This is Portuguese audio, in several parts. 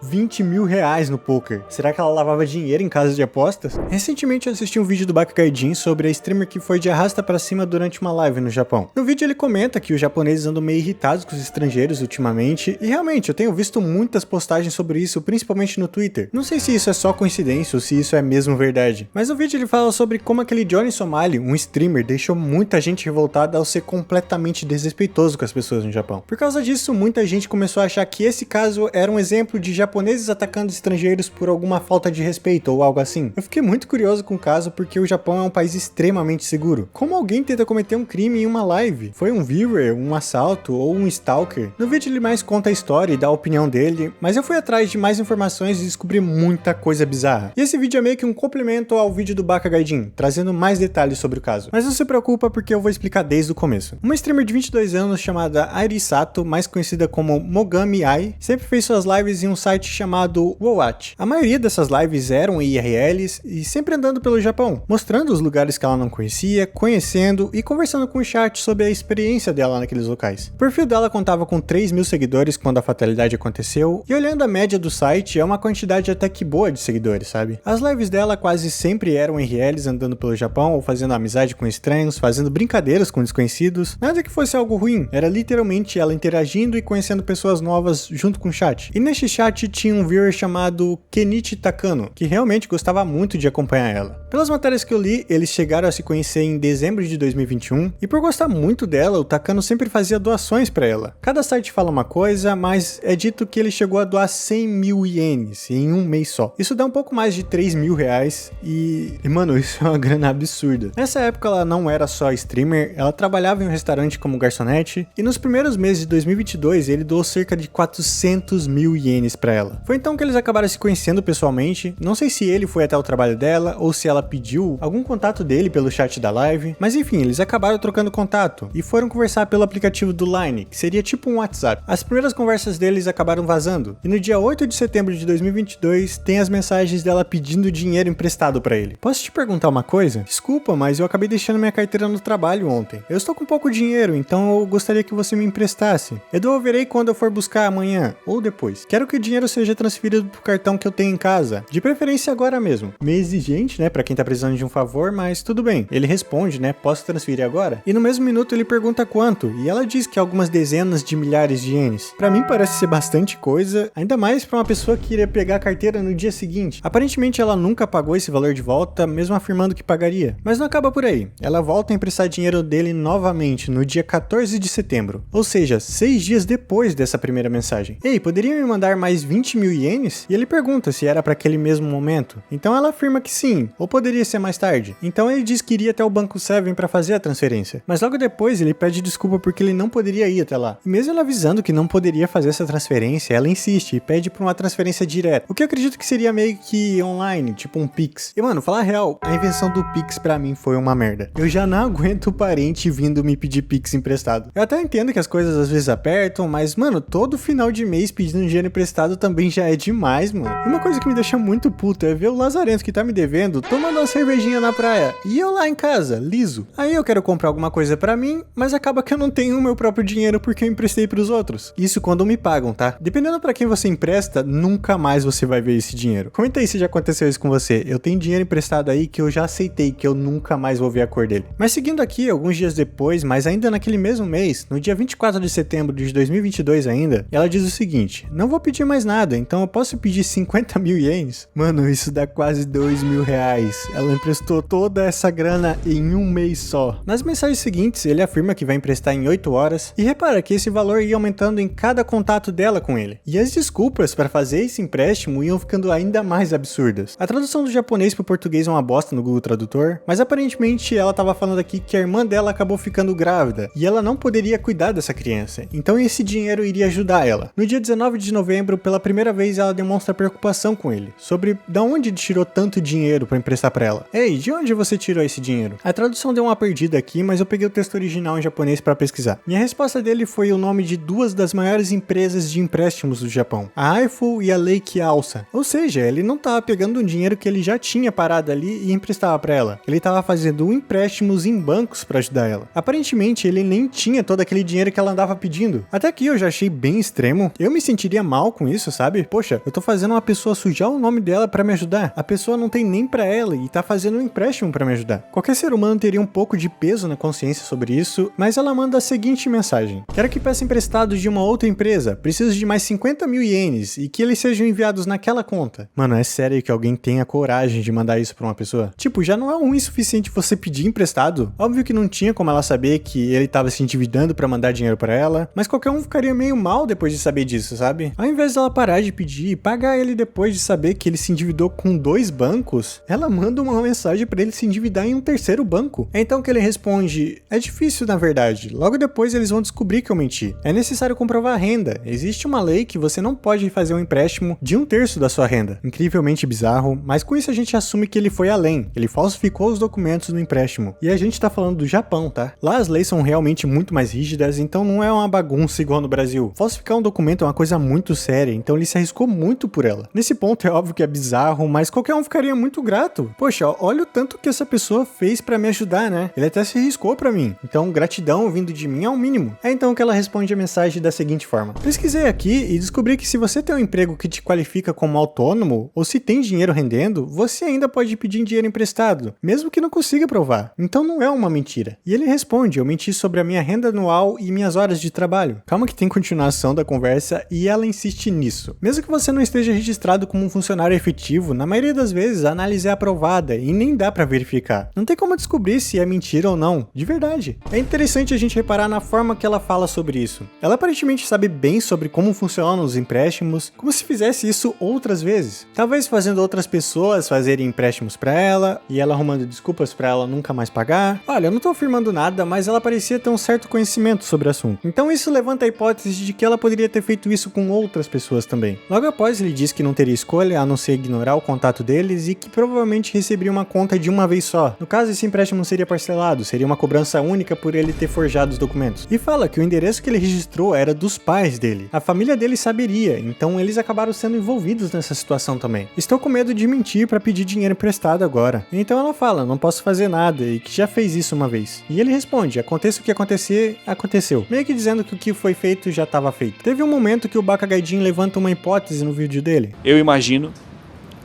20 mil reais no poker. Será que ela lavava dinheiro em casas de apostas? Recentemente eu assisti um vídeo do Bakugajin sobre a streamer que foi de arrasta pra cima durante uma live no Japão. No vídeo ele comenta que os japoneses andam meio irritados com os estrangeiros ultimamente, e realmente eu tenho visto muitas postagens sobre isso, principalmente no Twitter. Não sei se isso é só coincidência ou se isso é mesmo verdade, mas no vídeo ele fala sobre como aquele Johnny Somali, um streamer, deixou muita gente revoltada ao ser completamente desrespeitoso com as pessoas no Japão. Por causa disso, muita gente começou a achar que esse caso era um exemplo de japoneses atacando estrangeiros por alguma falta de respeito ou algo assim. Eu fiquei muito curioso com o caso porque o Japão é um país extremamente seguro. Como alguém tenta cometer um crime em uma live? Foi um viewer, um assalto ou um stalker? No vídeo ele mais conta a história e dá a opinião dele, mas eu fui atrás de mais informações e descobri muita coisa bizarra. E esse vídeo é meio que um complemento ao vídeo do Bakugajin, trazendo mais detalhes sobre o caso. Mas não se preocupa porque eu vou explicar desde o começo. Uma streamer de 22 anos chamada Airi Sato, mais conhecida como Mogami Ai, sempre fez suas lives em um site chamado Wowatch. A maioria dessas lives eram IRLs e sempre andando pelo Japão, mostrando os lugares que ela não conhecia, conhecendo e conversando com o chat sobre a experiência dela naqueles locais. O perfil dela contava com 3 mil seguidores quando a fatalidade aconteceu, e olhando a média do site, é uma quantidade até que boa de seguidores, sabe? As lives dela quase sempre eram IRLs andando pelo Japão ou fazendo amizade com estranhos, fazendo brincadeiras com desconhecidos, nada que fosse algo ruim, era literalmente ela interagindo e conhecendo pessoas novas junto com o chat. E neste chat tinha um viewer chamado Kenichi Takano, que realmente gostava muito de acompanhar ela. Pelas matérias que eu li, eles chegaram a se conhecer em dezembro de 2021, e por gostar muito dela, o Takano sempre fazia doações pra ela. Cada site fala uma coisa, mas é dito que ele chegou a doar 100 mil ienes em um mês só. Isso dá um pouco mais de 3 mil reais, e mano, isso é uma grana absurda. Nessa época ela não era só streamer, ela trabalhava em um restaurante como garçonete, e nos primeiros meses de 2022 ele doou cerca de 400 mil ienes pra ela. Foi então que eles acabaram se conhecendo pessoalmente, não sei se ele foi até o trabalho dela, ou se ela pediu algum contato dele pelo chat da live, mas enfim, eles acabaram trocando contato, e foram conversar pelo aplicativo do Line, que seria tipo um WhatsApp. As primeiras conversas deles acabaram vazando, e no dia 8 de setembro de 2022, tem as mensagens dela pedindo dinheiro emprestado pra ele. Posso te perguntar uma coisa? Desculpa, mas eu acabei deixando minha carteira no trabalho ontem. Eu estou com pouco dinheiro, então eu gostaria que você me emprestasse. Eu devolverei quando eu for buscar amanhã, ou depois. Quero que o dinheiro seja transferido pro cartão que eu tenho em casa, de preferência agora mesmo. Meio exigente, né, pra quem tá precisando de um favor, mas tudo bem. Ele responde, né, posso transferir agora? E no mesmo minuto ele pergunta quanto, e ela diz que algumas dezenas de milhares de ienes. Pra mim parece ser bastante coisa, ainda mais pra uma pessoa que iria pegar a carteira no dia seguinte. Aparentemente ela nunca pagou esse valor de volta, mesmo afirmando que pagaria. Mas não acaba por aí. Ela volta a emprestar dinheiro dele novamente no dia 14 de setembro, ou seja, 6 dias depois dessa primeira mensagem. Ei, poderia me mandar mais 20 mil ienes? E ele pergunta se era para aquele mesmo momento. Então ela afirma que sim, ou poderia ser mais tarde. Então ele diz que iria até o Banco Seven para fazer a transferência. Mas logo depois ele pede desculpa porque ele não poderia ir até lá. E mesmo ela avisando que não poderia fazer essa transferência, ela insiste e pede por uma transferência direta. O que eu acredito que seria meio que online, tipo um Pix. E mano, falar a real, a invenção do Pix pra mim foi uma merda. Eu já não aguento o parente vindo me pedir Pix emprestado. Eu até entendo que as coisas às vezes apertam, mas mano, todo final de mês pedindo dinheiro emprestado também já é demais, mano. E uma coisa que me deixa muito puto é ver o Lazarento que tá me devendo tomando uma cervejinha na praia e eu lá em casa, liso. Aí eu quero comprar alguma coisa pra mim, mas acaba que eu não tenho o meu próprio dinheiro porque eu emprestei pros outros. Isso quando me pagam, tá? Dependendo pra quem você empresta, nunca mais você vai ver esse dinheiro. Comenta aí se já aconteceu isso com você. Eu tenho dinheiro emprestado aí que eu já aceitei que eu nunca mais vou ver a cor dele. Mas seguindo aqui, alguns dias depois, mas ainda naquele mesmo mês, no dia 24 de setembro de 2022 ainda, ela diz o seguinte: não vou pedir mais nada, então eu posso pedir 50 mil ienes? Mano, isso dá quase 2 mil reais. Ela emprestou toda essa grana em um mês só. Nas mensagens seguintes, ele afirma que vai emprestar em 8 horas, e repara que esse valor ia aumentando em cada contato dela com ele. E as desculpas para fazer esse empréstimo iam ficando ainda mais absurdas. A tradução do japonês pro português é uma bosta no Google Tradutor, mas aparentemente ela tava falando aqui que a irmã dela acabou ficando grávida, e ela não poderia cuidar dessa criança, então esse dinheiro iria ajudar ela. No dia 19 de novembro, pela primeira vez ela demonstra preocupação com ele, sobre da onde ele tirou tanto dinheiro para emprestar para ela. Ei, de onde você tirou esse dinheiro? A tradução deu uma perdida aqui, mas eu peguei o texto original em japonês para pesquisar. Minha resposta dele foi o nome de duas das maiores empresas de empréstimos do Japão, a Aifu e a Lake Alsa. Ou seja, ele não tava pegando um dinheiro que ele já tinha parado ali e emprestava para ela. Ele tava fazendo empréstimos em bancos para ajudar ela. Aparentemente, ele nem tinha todo aquele dinheiro que ela andava pedindo. Até aqui eu já achei bem extremo. Eu me sentiria mal com isso, isso, sabe? Poxa, eu tô fazendo uma pessoa sujar o nome dela pra me ajudar. A pessoa não tem nem pra ela e tá fazendo um empréstimo pra me ajudar. Qualquer ser humano teria um pouco de peso na consciência sobre isso, mas ela manda a seguinte mensagem: quero que peça emprestado de uma outra empresa, preciso de mais 50 mil ienes e que eles sejam enviados naquela conta. Mano, é sério que alguém tenha coragem de mandar isso pra uma pessoa? Tipo, já não é ruim o suficiente você pedir emprestado? Óbvio que não tinha como ela saber que ele tava se endividando pra mandar dinheiro pra ela, mas qualquer um ficaria meio mal depois de saber disso, sabe? Ao invés dela parar de pedir e pagar ele depois de saber que ele se endividou com 2 bancos, ela manda uma mensagem pra ele se endividar em um terceiro banco. É então que ele responde: é difícil na verdade, logo depois eles vão descobrir que eu menti. É necessário comprovar a renda. Existe uma lei que você não pode fazer um empréstimo de 1/3 da sua renda. Incrivelmente bizarro, mas com isso a gente assume que ele foi além. Ele falsificou os documentos do empréstimo. E a gente tá falando do Japão, tá? Lá as leis são realmente muito mais rígidas, então não é uma bagunça igual no Brasil. Falsificar um documento é uma coisa muito séria, então ele se arriscou muito por ela. Nesse ponto é óbvio que é bizarro, mas qualquer um ficaria muito grato. Poxa, olha o tanto que essa pessoa fez pra me ajudar, né? Ele até se arriscou pra mim. Então gratidão vindo de mim é o mínimo. É então que ela responde a mensagem da seguinte forma: pesquisei aqui e descobri que se você tem um emprego que te qualifica como autônomo, ou se tem dinheiro rendendo, você ainda pode pedir dinheiro emprestado, mesmo que não consiga provar. Então não é uma mentira. E ele responde: eu menti sobre a minha renda anual e minhas horas de trabalho. Calma que tem continuação da conversa e ela insiste nisso. Mesmo que você não esteja registrado como um funcionário efetivo, na maioria das vezes a análise é aprovada e nem dá pra verificar. Não tem como descobrir se é mentira ou não, de verdade. É interessante a gente reparar na forma que ela fala sobre isso. Ela aparentemente sabe bem sobre como funcionam os empréstimos, como se fizesse isso outras vezes. Talvez fazendo outras pessoas fazerem empréstimos pra ela, e ela arrumando desculpas pra ela nunca mais pagar. Olha, eu não tô afirmando nada, mas ela parecia ter um certo conhecimento sobre o assunto. Então isso levanta a hipótese de que ela poderia ter feito isso com outras pessoas também. Logo após, ele diz que não teria escolha a não ser ignorar o contato deles e que provavelmente receberia uma conta de uma vez só. No caso, esse empréstimo seria parcelado, seria uma cobrança única por ele ter forjado os documentos. E fala que o endereço que ele registrou era dos pais dele. A família dele saberia, então eles acabaram sendo envolvidos nessa situação também. Estou com medo de mentir para pedir dinheiro emprestado agora. Então ela fala: não posso fazer nada e que já fez isso uma vez. E ele responde: aconteça o que acontecer, aconteceu. Meio que dizendo que o que foi feito já estava feito. Teve um momento que o Baka Gaijin levanta uma hipótese no vídeo dele. Eu imagino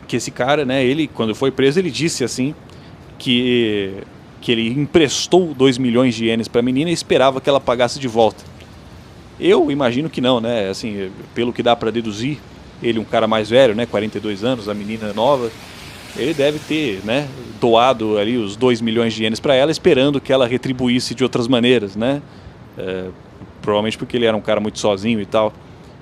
que esse cara, né, ele, quando foi preso, ele disse assim que ele emprestou 2 milhões de ienes para a menina e esperava que ela pagasse de volta. Eu imagino que não, né? Assim, pelo que dá para deduzir, ele um cara mais velho, né, 42 anos, a menina nova, ele deve ter, né, doado ali os 2 milhões de ienes para ela, esperando que ela retribuísse de outras maneiras, né? Provavelmente porque ele era um cara muito sozinho e tal.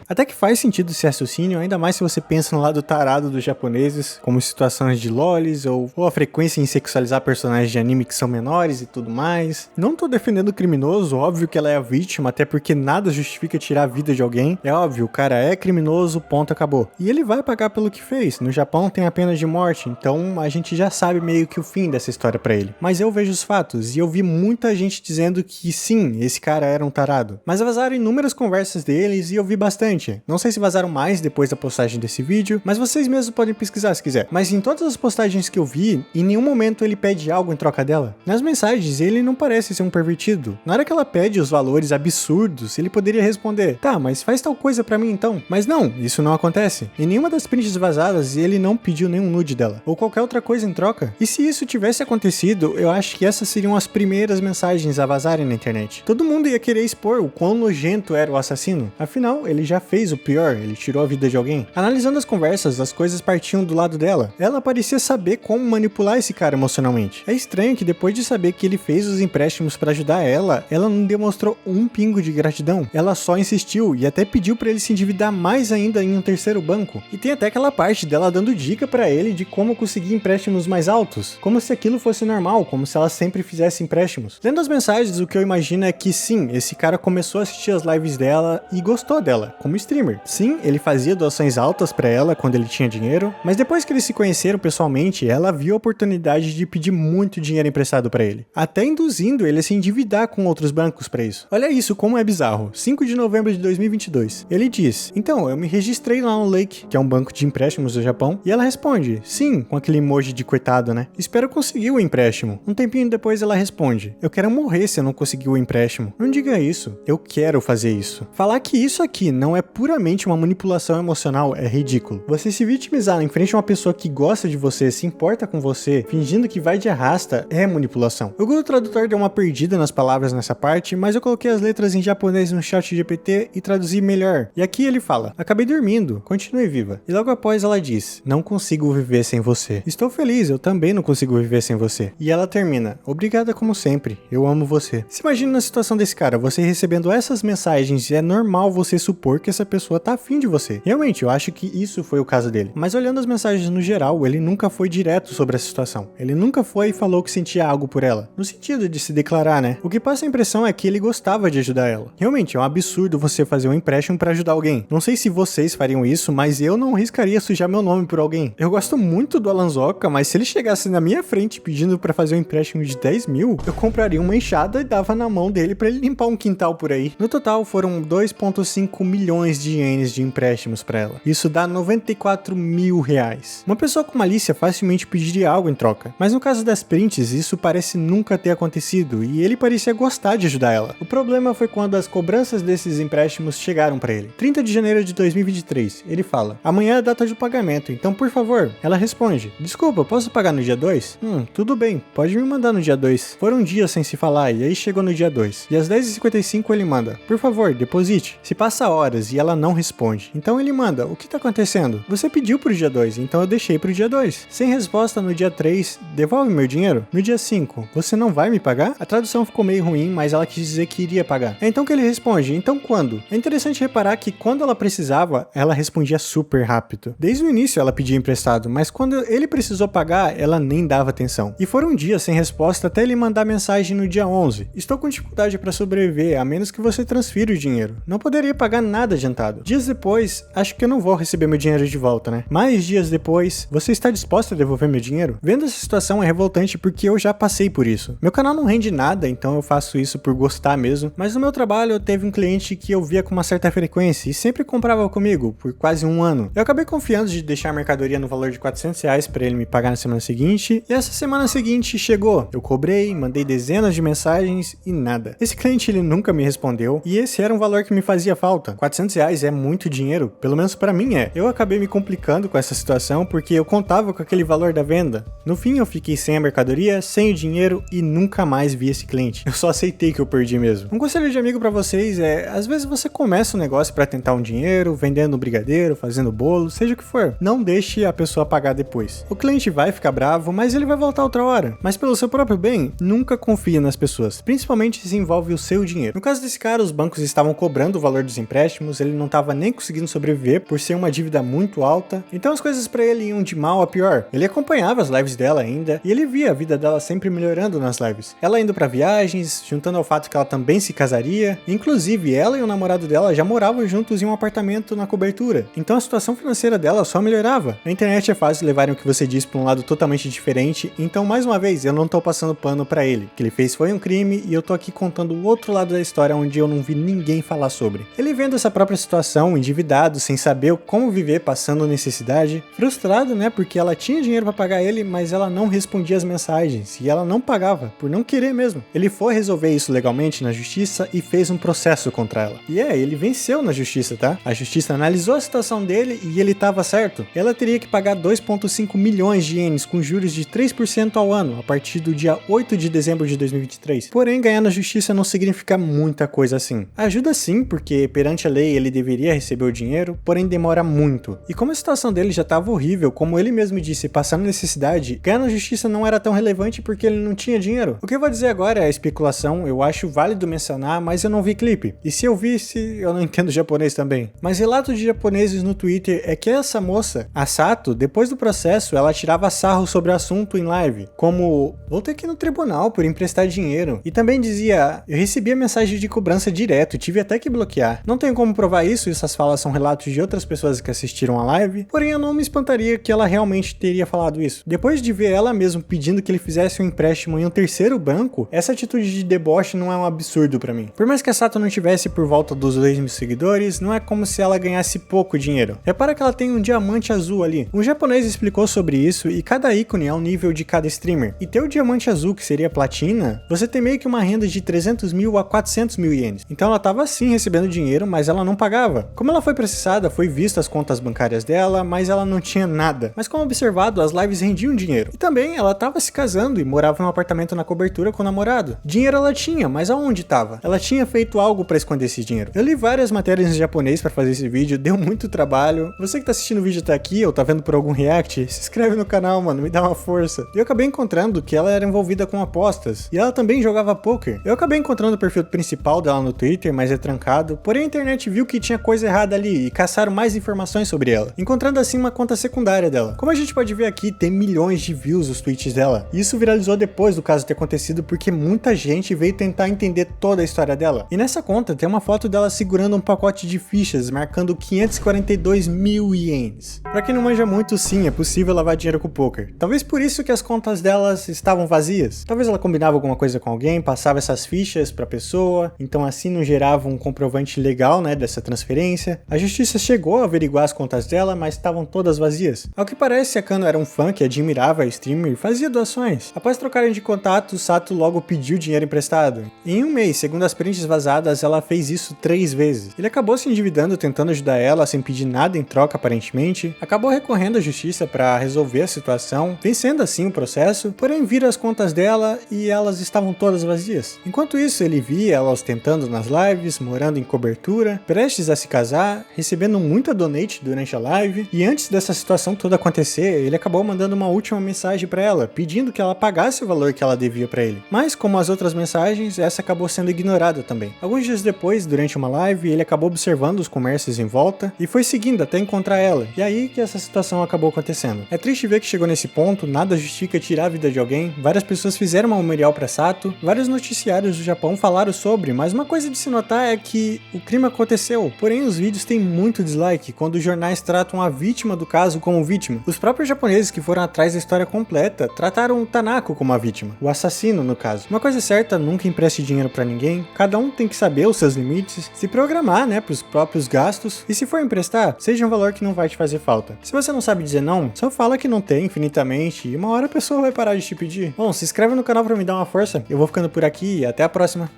Até que faz sentido esse raciocínio, ainda mais se você pensa no lado tarado dos japoneses, como situações de lolis ou a frequência em sexualizar personagens de anime que são menores e tudo mais. Não tô defendendo o criminoso, óbvio que ela é a vítima, até porque nada justifica tirar a vida de alguém. É óbvio, o cara é criminoso, ponto, acabou. E ele vai pagar pelo que fez. No Japão tem a pena de morte, então a gente já sabe meio que o fim dessa história pra ele. Mas eu vejo os fatos, e eu vi muita gente dizendo que sim, esse cara era um tarado. Mas vazaram inúmeras conversas deles e eu vi bastante. Não sei se vazaram mais depois da postagem desse vídeo, mas vocês mesmos podem pesquisar se quiser. Mas em todas as postagens que eu vi, em nenhum momento ele pede algo em troca dela. Nas mensagens, ele não parece ser um pervertido. Na hora que ela pede os valores absurdos, ele poderia responder: tá, mas faz tal coisa pra mim então. Mas não, isso não acontece. Em nenhuma das prints vazadas, ele não pediu nenhum nude dela, ou qualquer outra coisa em troca. E se isso tivesse acontecido, eu acho que essas seriam as primeiras mensagens a vazarem na internet. Todo mundo ia querer expor o quão nojento era o assassino. Afinal, ele já fez o pior, ele tirou a vida de alguém. Analisando as conversas, as coisas partiam do lado dela. Ela parecia saber como manipular esse cara emocionalmente. É estranho que depois de saber que ele fez os empréstimos pra ajudar ela não demonstrou um pingo de gratidão. Ela só insistiu e até pediu pra ele se endividar mais ainda em um terceiro banco. E tem até aquela parte dela dando dica pra ele de como conseguir empréstimos mais altos, como se aquilo fosse normal, como se ela sempre fizesse empréstimos. Lendo as mensagens, o que eu imagino é que sim, esse cara começou a assistir as lives dela e gostou dela, como streamer. Sim, ele fazia doações altas pra ela quando ele tinha dinheiro, mas depois que eles se conheceram pessoalmente, ela viu a oportunidade de pedir muito dinheiro emprestado pra ele, até induzindo ele a se endividar com outros bancos pra isso. Olha isso, como é bizarro. 5 de novembro de 2022. Ele diz: então, eu me registrei lá no Lake, que é um banco de empréstimos do Japão, e ela responde: sim, com aquele emoji de coitado, né? Espero conseguir o empréstimo. Um tempinho depois ela responde: eu quero morrer se eu não conseguir o empréstimo. Não diga isso, eu quero fazer isso. Falar que isso aqui não é é puramente uma manipulação emocional é ridículo. Você se vitimizar em frente a uma pessoa que gosta de você, se importa com você, fingindo que vai de arrasta, é manipulação. O Google Tradutor deu uma perdida nas palavras nessa parte, mas eu coloquei as letras em japonês no ChatGPT e traduzi melhor. E aqui ele fala: acabei dormindo, continue viva. E logo após ela diz: não consigo viver sem você. Estou feliz, eu também não consigo viver sem você. E ela termina: obrigada como sempre, eu amo você. Se imagina na situação desse cara, você recebendo essas mensagens, e é normal você supor que essa pessoa tá afim de você. Realmente, eu acho que isso foi o caso dele. Mas olhando as mensagens no geral, ele nunca foi direto sobre essa situação. Ele nunca foi e falou que sentia algo por ela. No sentido de se declarar, né? O que passa a impressão é que ele gostava de ajudar ela. Realmente, é um absurdo você fazer um empréstimo pra ajudar alguém. Não sei se vocês fariam isso, mas eu não arriscaria sujar meu nome por alguém. Eu gosto muito do Alanzoca, mas se ele chegasse na minha frente pedindo pra fazer um empréstimo de 10 mil, eu compraria uma enxada e dava na mão dele pra ele limpar um quintal por aí. No total, foram 2,5 milhões de ienes de empréstimos pra ela. Isso dá 94 mil reais. Uma pessoa com malícia facilmente pediria algo em troca, mas no caso das prints, isso parece nunca ter acontecido e ele parecia gostar de ajudar ela. O problema foi quando as cobranças desses empréstimos chegaram pra ele. 30 de janeiro de 2023, ele fala: amanhã é a data de pagamento, então por favor. Ela responde: desculpa, posso pagar no dia 2? Tudo bem, pode me mandar no dia 2. Foram dias sem se falar e aí chegou no dia 2. E às 10h55 ele manda: por favor, deposite. Se passa horas e ela não responde. Então ele manda: o que tá acontecendo? Você pediu pro dia 2, então eu deixei pro dia 2. Sem resposta no dia 3, devolve meu dinheiro? No dia 5, você não vai me pagar? A tradução ficou meio ruim, mas ela quis dizer que iria pagar. É então que ele responde: então quando? É interessante reparar que quando ela precisava, ela respondia super rápido. Desde o início ela pedia emprestado, mas quando ele precisou pagar, ela nem dava atenção. E foram dias sem resposta até ele mandar mensagem no dia 11. Estou com dificuldade para sobreviver, a menos que você transfira o dinheiro. Não poderia pagar nada adiantado. Dias depois, acho que eu não vou receber meu dinheiro de volta, né? Mais dias depois, você está disposto a devolver meu dinheiro? Vendo essa situação é revoltante porque eu já passei por isso. Meu canal não rende nada, então eu faço isso por gostar mesmo, mas no meu trabalho eu teve um cliente que eu via com uma certa frequência e sempre comprava comigo por quase um ano. Eu acabei confiando de deixar a mercadoria no valor de R$400 para ele me pagar na semana seguinte, e essa semana seguinte chegou. Eu cobrei, mandei dezenas de mensagens e nada. Esse cliente ele nunca me respondeu e esse era um valor que me fazia falta. R$400 é muito dinheiro, pelo menos para mim é. Eu acabei me complicando com essa situação porque eu contava com aquele valor da venda. No fim eu fiquei sem a mercadoria, sem o dinheiro e nunca mais vi esse cliente. Eu só aceitei que eu perdi mesmo. Um conselho de amigo para vocês é: às vezes você começa um negócio para tentar um dinheiro, vendendo brigadeiro, fazendo bolo, seja o que for. Não deixe a pessoa pagar depois. O cliente vai ficar bravo, mas ele vai voltar outra hora. Mas pelo seu próprio bem, nunca confie nas pessoas, principalmente se envolve o seu dinheiro. No caso desse cara, os bancos estavam cobrando o valor dos empréstimos, ele não estava nem conseguindo sobreviver por ser uma dívida muito alta, então as coisas para ele iam de mal a pior. Ele acompanhava as lives dela ainda, e ele via a vida dela sempre melhorando nas lives. Ela indo para viagens, juntando ao fato que ela também se casaria, inclusive ela e o namorado dela já moravam juntos em um apartamento na cobertura, então a situação financeira dela só melhorava. Na internet é fácil levarem o que você diz para um lado totalmente diferente, então mais uma vez eu não tô passando pano para ele. O que ele fez foi um crime e eu tô aqui contando o outro lado da história onde eu não vi ninguém falar sobre. Ele vendo essa própria situação, endividado, sem saber como viver, passando necessidade, frustrado, né, porque ela tinha dinheiro para pagar ele, mas ela não respondia as mensagens e ela não pagava, por não querer mesmo. Ele foi resolver isso legalmente na justiça e fez um processo contra ela. E ele venceu na justiça, tá? A justiça analisou a situação dele e ele tava certo. Ela teria que pagar 2,5 milhões de ienes com juros de 3% ao ano a partir do dia 8 de dezembro de 2023. Porém, ganhar na justiça não significa muita coisa assim. Ajuda sim, porque perante a lei ele deveria receber o dinheiro, porém demora muito. E como a situação dele já estava horrível, como ele mesmo disse, passando necessidade, ganhar na justiça não era tão relevante porque ele não tinha dinheiro. O que eu vou dizer agora é especulação, eu acho válido mencionar, mas eu não vi clipe. E se eu visse, eu não entendo japonês também. Mas relatos de japoneses no Twitter é que essa moça, a Sato, depois do processo, ela tirava sarro sobre o assunto em live, como: vou ter que ir no tribunal por emprestar dinheiro. E também dizia: eu recebia mensagem de cobrança direto, tive até que bloquear. Não tenho como provar isso, essas falas são relatos de outras pessoas que assistiram a live, porém eu não me espantaria que ela realmente teria falado isso. Depois de ver ela mesmo pedindo que ele fizesse um empréstimo em um terceiro banco, essa atitude de deboche não é um absurdo pra mim. Por mais que a Sato não tivesse por volta dos 2 mil seguidores, não é como se ela ganhasse pouco dinheiro. Repara que ela tem um diamante azul ali. Um japonês explicou sobre isso e cada ícone é um nível de cada streamer. E ter o diamante azul, que seria platina, você tem meio que uma renda de 300 mil a 400 mil ienes. Então ela tava sim recebendo dinheiro, mas ela não pagava. Como ela foi processada, foi vista as contas bancárias dela, mas ela não tinha nada. Mas como observado, as lives rendiam dinheiro. E também ela tava se casando e morava em um apartamento na cobertura com o namorado. Dinheiro ela tinha, mas aonde tava? Ela tinha feito algo pra esconder esse dinheiro. Eu li várias matérias em japonês pra fazer esse vídeo, deu muito trabalho. Você que tá assistindo o vídeo até aqui, ou tá vendo por algum react, se inscreve no canal, mano, me dá uma força. E eu acabei encontrando que ela era envolvida com apostas, e ela também jogava poker. Eu acabei encontrando o perfil principal dela no Twitter, mas é trancado, porém a internet viu que tinha coisa errada ali e caçaram mais informações sobre ela, encontrando assim uma conta secundária dela. Como a gente pode ver aqui, tem milhões de views os tweets dela, e isso viralizou depois do caso ter acontecido porque muita gente veio tentar entender toda a história dela. E nessa conta tem uma foto dela segurando um pacote de fichas, marcando 542 mil ienes. Pra quem não manja muito, sim, é possível lavar dinheiro com poker. Talvez por isso que as contas delas estavam vazias. Talvez ela combinava alguma coisa com alguém, passava essas fichas pra pessoa, então assim não gerava um comprovante legal, né, dessa transferência. A justiça chegou a averiguar as contas dela, mas estavam todas vazias. Ao que parece, a Kano era um fã que admirava a streamer e fazia doações. Após trocarem de contato, Sato logo pediu dinheiro emprestado. Em um mês, segundo as prints vazadas, ela fez isso 3 vezes. Ele acabou se endividando tentando ajudar ela sem pedir nada em troca aparentemente, acabou recorrendo à justiça para resolver a situação, vencendo assim o processo, porém viram as contas dela e elas estavam todas vazias. Enquanto isso, ele via ela ostentando nas lives, morando em cobertura, prestes a se casar, recebendo muita donate durante a live, e antes dessa situação toda acontecer, ele acabou mandando uma última mensagem para ela, pedindo que ela pagasse o valor que ela devia para ele. Mas como as outras mensagens, essa acabou sendo ignorada também. Alguns dias depois, durante uma live, ele acabou observando os comércios em volta e foi seguindo até encontrar ela, e aí que essa situação acabou acontecendo. É triste ver que chegou nesse ponto, nada justifica tirar a vida de alguém, várias pessoas fizeram uma memorial para Sato, vários noticiários do Japão falaram sobre, mas uma coisa de se notar é que o crime aconteceu, porém os vídeos têm muito dislike quando os jornais tratam a vítima do caso como vítima. Os próprios japoneses que foram atrás da história completa trataram o Tanako como a vítima, o assassino no caso. Uma coisa é certa, nunca empreste dinheiro para ninguém, cada um tem que saber os seus limites, se programar, né, pros próprios gastos, e se for emprestar, seja um valor que não vai te fazer falta. Se você não sabe dizer não, só fala que não tem infinitamente e uma hora a pessoa vai parar de te pedir. Bom, se inscreve no canal pra me dar uma força, eu vou ficando por aqui e até a próxima.